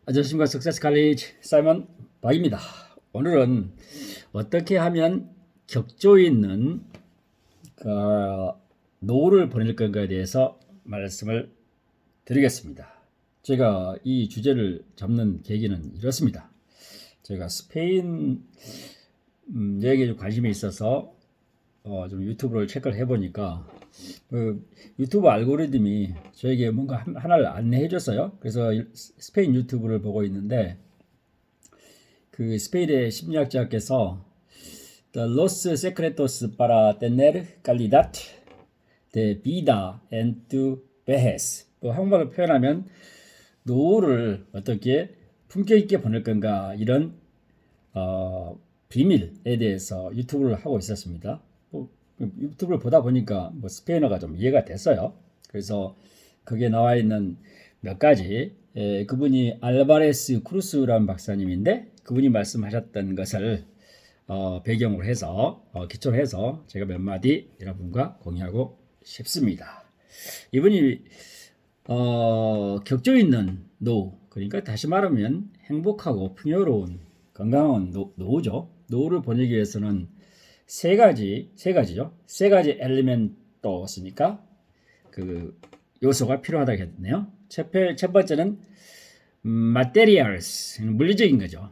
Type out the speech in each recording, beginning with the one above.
안녕하십니까. 석세스 칼리지 사이먼 박입니다. 오늘은 어떻게 하면 격조 있는 그 노후를 보낼 건가에 대해서 말씀을 드리겠습니다. 제가 이 주제를 잡는 계기는 이렇습니다. 제가 스페인 여행에 좀 관심이 있어서 좀 유튜브를 체크를 해보니까 유튜브 알고리즘이 저에게 뭔가 하나를 안내해 줬어요. 그래서 스페인 유튜브를 보고 있는데 그 스페인의 심리학자께서 The Los Secretos para Tener Calidad de Vida en tu Vejez, 한국말로 표현하면 노후를 어떻게 품격 있게 보낼 건가, 이런 비밀에 대해서 유튜브를 하고 있었습니다. 유튜브를 보다 보니까 스페인어가 좀 이해가 됐어요. 그래서 거기에 나와 있는 몇 가지, 그분이 알바레스 크루스라는 박사님인데 그분이 말씀하셨던 것을 배경으로 해서 기초로 해서 제가 몇 마디 여러분과 공유하고 싶습니다. 이분이 격조 있는 노후, 그러니까 다시 말하면 행복하고 풍요로운 건강한 노후죠. 노후를 보내기 위해서는 세 가지죠. 세 가지 엘리멘토스니까 그 요소가 필요하다고 했네요. 첫 번째는 materials, 물리적인 거죠.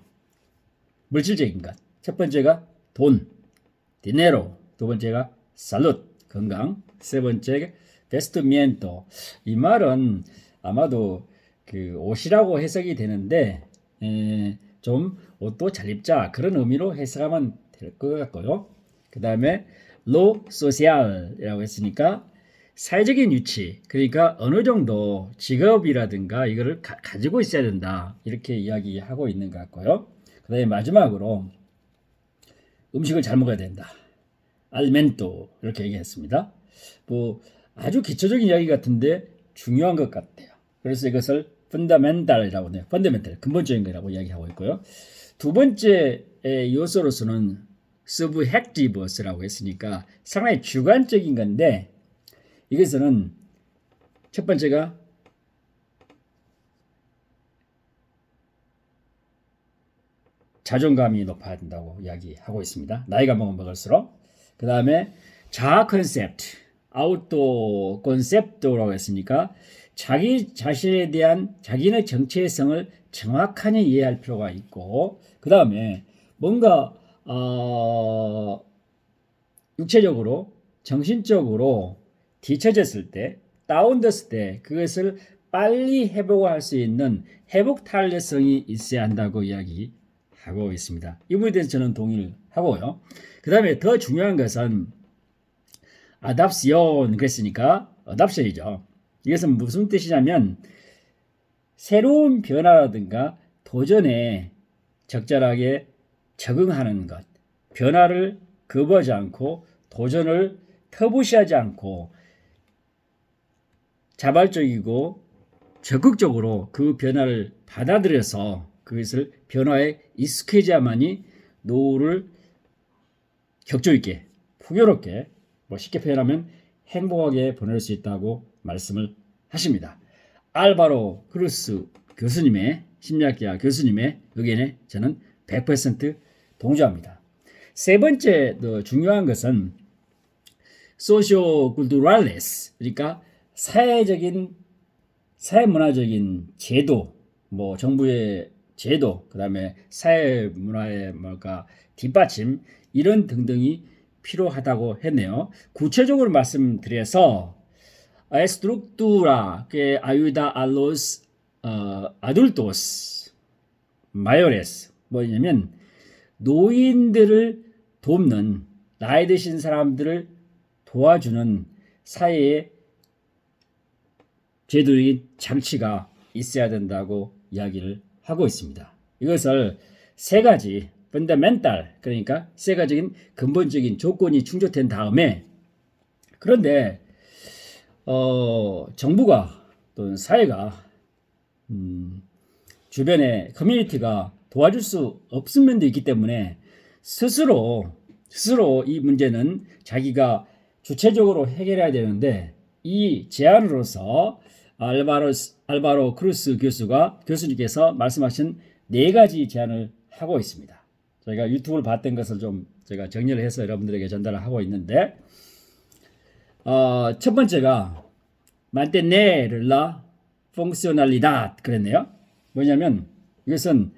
물질적인 것. 첫 번째가 돈, 디네로. 두 번째가 salud, 건강. 세 번째 vestimento. 이 말은 아마도 그 옷이라고 해석이 되는데 좀 옷도 잘 입자, 그런 의미로 해석하면 될 것 같고요. 그 다음에 lo social이라고 했으니까 사회적인 위치, 그러니까 어느 정도 직업이라든가 이거를 가지고 있어야 된다, 이렇게 이야기하고 있는 것 같고요. 그 다음에 마지막으로 음식을 잘 먹어야 된다, 알멘토, 이렇게 얘기했습니다. 아주 기초적인 이야기 같은데 중요한 것 같아요. 그래서 이것을 펀더멘탈이라고 해요. 펀더멘탈, 근본적인 거라고 이야기하고 있고요. 두 번째 요소로서는 서브젝티브스라고 했으니까 상당히 주관적인 건데, 이것은 첫 번째가 자존감이 높아야 된다고 이야기하고 있습니다. 나이가 먹을수록. 그 다음에 자아 컨셉트, 아우토 컨셉트라고 했으니까 자기 자신에 대한 자기의 정체성을 정확하게 이해할 필요가 있고, 그 다음에 뭔가 육체적으로, 정신적으로 뒤처졌을 때, 다운됐을 때 그것을 빨리 회복할 수 있는 회복 탄력성이 있어야 한다고 이야기하고 있습니다. 이 부분에 대해서 저는 동의를 하고요. 그 다음에 더 중요한 것은 아답시온, 그랬으니까 어답션이죠. 이것은 무슨 뜻이냐면 새로운 변화라든가 도전에 적절하게 적응하는 것, 변화를 거부하지 않고 도전을 터부시하지 않고 자발적이고 적극적으로 그 변화를 받아들여서 그것을 변화에 익숙해져야만이 노후를 격조 있게, 풍요롭게, 쉽게 표현하면 행복하게 보낼 수 있다고 말씀을 하십니다. 알바로 크루스 교수님의, 심리학자 교수님의 의견에 저는 100% 동조합니다. 세 번째 더 중요한 것은 소시오 쿨투랄레스, 그러니까 사회문화적인 제도, 정부의 제도, 그 다음에 사회문화의 뒷받침, 이런 등등이 필요하다고 했네요. 구체적으로 말씀드려서 estructura que ayuda a los adultos mayores, 뭐냐면 노인들을 돕는, 나이 드신 사람들을 도와주는 사회의 제도적인 장치가 있어야 된다고 이야기를 하고 있습니다. 이것을 세 가지 펀더멘탈, 그러니까 세 가지인 근본적인 조건이 충족된 다음에, 그런데 정부가 또는 사회가 주변에 커뮤니티가 도와줄 수 없은 면도 있기 때문에 스스로 이 문제는 자기가 주체적으로 해결해야 되는데, 이 제안으로서 알바로 크루스 교수님께서 말씀하신 4가지 제안을 하고 있습니다. 저희가 유튜브를 봤던 것을 좀 제가 정리를 해서 여러분들에게 전달을 하고 있는데, 첫 번째가 mantener la funcionalidad 그랬네요. 뭐냐면 이것은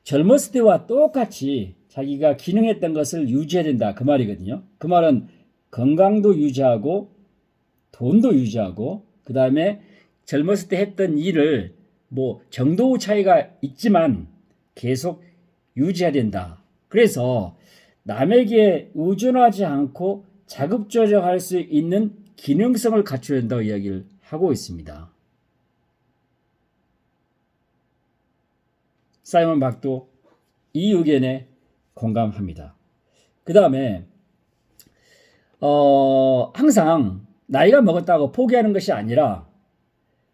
젊었을 때와 똑같이 자기가 기능했던 것을 유지해야 된다 그 말이거든요. 그 말은 건강도 유지하고 돈도 유지하고 그 다음에 젊었을 때 했던 일을 뭐 정도 차이가 있지만 계속 유지해야 된다. 그래서 남에게 의존하지 않고 자급자족할 수 있는 기능성을 갖춰야 된다고 이야기를 하고 있습니다. 사이먼 박도 이 의견에 공감합니다. 그 다음에 항상 나이가 먹었다고 포기하는 것이 아니라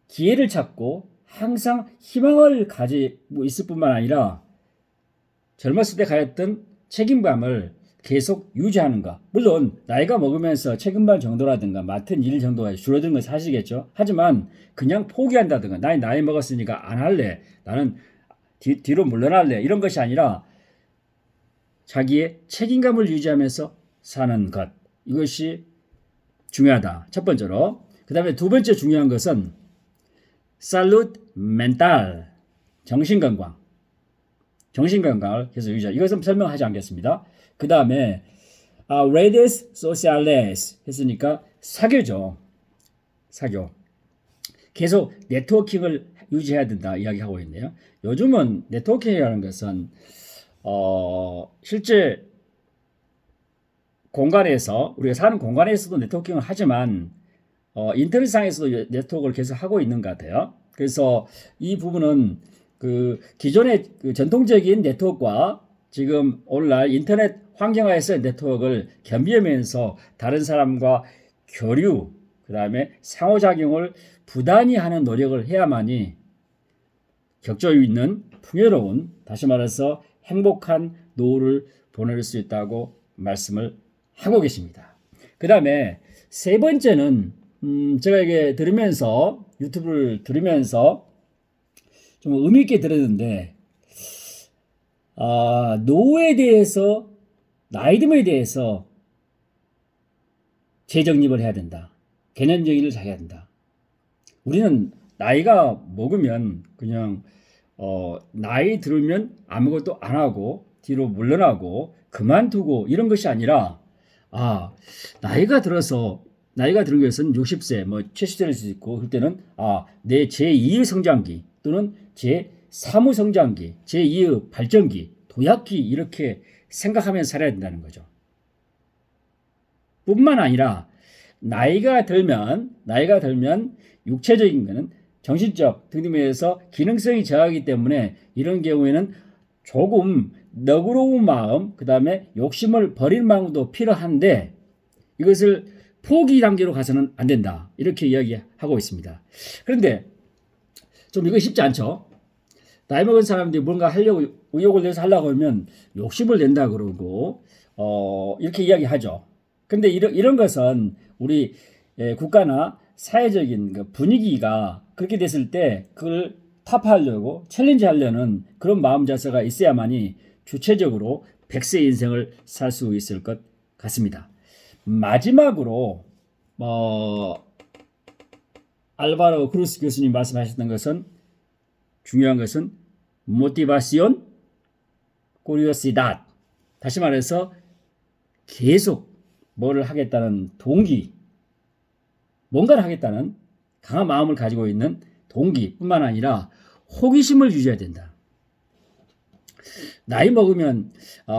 기회를 찾고 항상 희망을 가지고 있을 뿐만 아니라 젊었을 때 가졌던 책임감을 계속 유지하는 것. 물론 나이가 먹으면서 책임감 정도라든가 맡은 일 정도가 줄어드는 건 사실이겠죠. 하지만 그냥 포기한다든가 나이 먹었으니까 안 할래. 나는 뒤로 물러날래. 이런 것이 아니라 자기의 책임감을 유지하면서 사는 것. 이것이 중요하다. 첫 번째로. 그 다음에 두 번째 중요한 것은 salud mental. 정신건강. 정신건강을 계속 유지하자. 이것은 설명하지 않겠습니다. 그 다음에 redes sociales 했으니까 사교죠. 사교. 계속 네트워킹을 유지해야 된다 이야기하고 있네요. 요즘은 네트워킹이라는 것은 실제 공간에서 우리가 사는 공간에서도 네트워킹을 하지만 인터넷상에서도 네트워크를 계속 하고 있는 것 같아요. 그래서 이 부분은 그 기존의 그 전통적인 네트워크와 지금 오늘날 인터넷 환경화에서의 네트워크를 겸비하면서 다른 사람과 교류, 그 다음에 상호작용을 부단히 하는 노력을 해야만이 격조 있는 풍요로운, 다시 말해서 행복한 노후를 보낼 수 있다고 말씀을 하고 계십니다. 그 다음에 세 번째는 제가 이게 들으면서 유튜브를 들으면서 좀 의미 있게 들었는데 노후에 대해서 나이 듦에 대해서 재정립을 해야 된다. 개념 정의를 잘해야 된다. 우리는 나이가 먹으면 그냥 나이 들으면 아무것도 안 하고 뒤로 물러나고 그만두고 이런 것이 아니라 나이가 들은 것은 60세, 뭐 70세일 수 있고 그럴 때는 내 제2의 성장기 또는 제3의 성장기, 제2의 발전기, 도약기 이렇게 생각하면서 살아야 된다는 거죠. 뿐만 아니라 나이가 들면 육체적인 것은 정신적 등등에서 기능성이 저하기 때문에 이런 경우에는 조금 너그러운 마음, 그 다음에 욕심을 버릴 마음도 필요한데 이것을 포기 단계로 가서는 안 된다. 이렇게 이야기하고 있습니다. 그런데 좀 이거 쉽지 않죠? 나이 먹은 사람들이 뭔가 하려고 의욕을 내서 하려고 하면 욕심을 낸다 그러고 이렇게 이야기하죠. 근데 이런 것은 우리 국가나 사회적인 그 분위기가 그렇게 됐을 때 그걸 타파하려고 챌린지 하려는 그런 마음 자세가 있어야만이 주체적으로 100세 인생을 살 수 있을 것 같습니다. 마지막으로 알바로 크루스 교수님 말씀하셨던 것은 중요한 것은 motivación, curiosidad. 다시 말해서 계속 뭐를 하겠다는 동기, 뭔가를 하겠다는 강한 마음을 가지고 있는 동기뿐만 아니라 호기심을 유지해야 된다. 나이 먹으면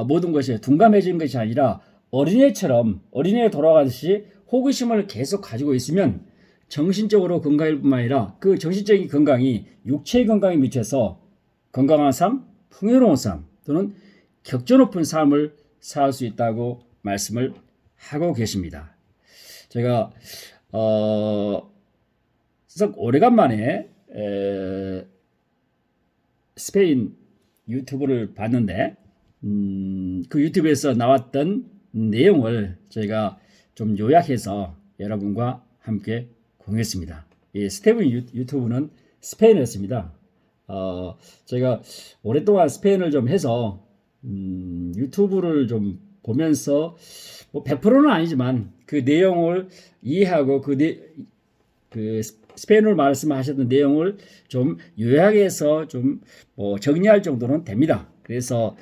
모든 것이 둔감해지는 것이 아니라 어린애에 돌아가듯이 호기심을 계속 가지고 있으면 정신적으로 건강일 뿐만 아니라 그 정신적인 건강이 육체의 건강에 미쳐서 건강한 삶, 풍요로운 삶 또는 격조 높은 삶을 살 수 있다고 말씀을 하고 계십니다. 제가 썩 오래간만에 스페인 유튜브를 봤는데 그 유튜브에서 나왔던 내용을 제가 좀 요약해서 여러분과 함께 공유했습니다. 이 스테븐 유튜브는 스페인어였습니다. 제가 오랫동안 스페인을 좀 해서 유튜브를 좀 보면서 뭐 100%는 아니지만 그 내용을 이해하고 그 스페인어로 말씀하셨던 내용을 좀 요약해서 좀 뭐 정리할 정도는 됩니다. 그래서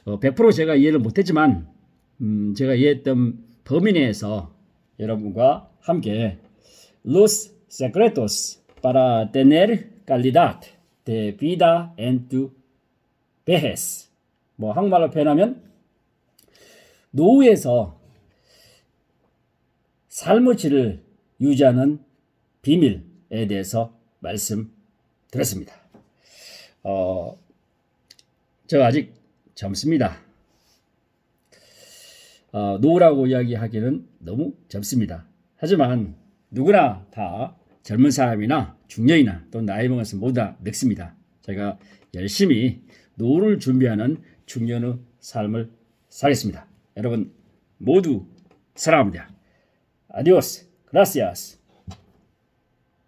100% 제가 이해를 못했지만 제가 이해했던 범위 내에서 여러분과 함께 Los secretos para tener calidad de vida en tu vejez. 뭐 한국말로 표현하면 노후에서 삶의 질을 유지하는 비밀에 대해서 말씀드렸습니다. 저 아직 젊습니다. 노후라고 이야기하기는 너무 젊습니다. 하지만 누구나 다 젊은 사람이나 중년이나 또 나이 먹어서 모두 다 늙습니다. 제가 열심히 노후를 준비하는 중년의 삶을 살겠습니다. 여러분 모두 사랑합니다. Adiós. Gracias.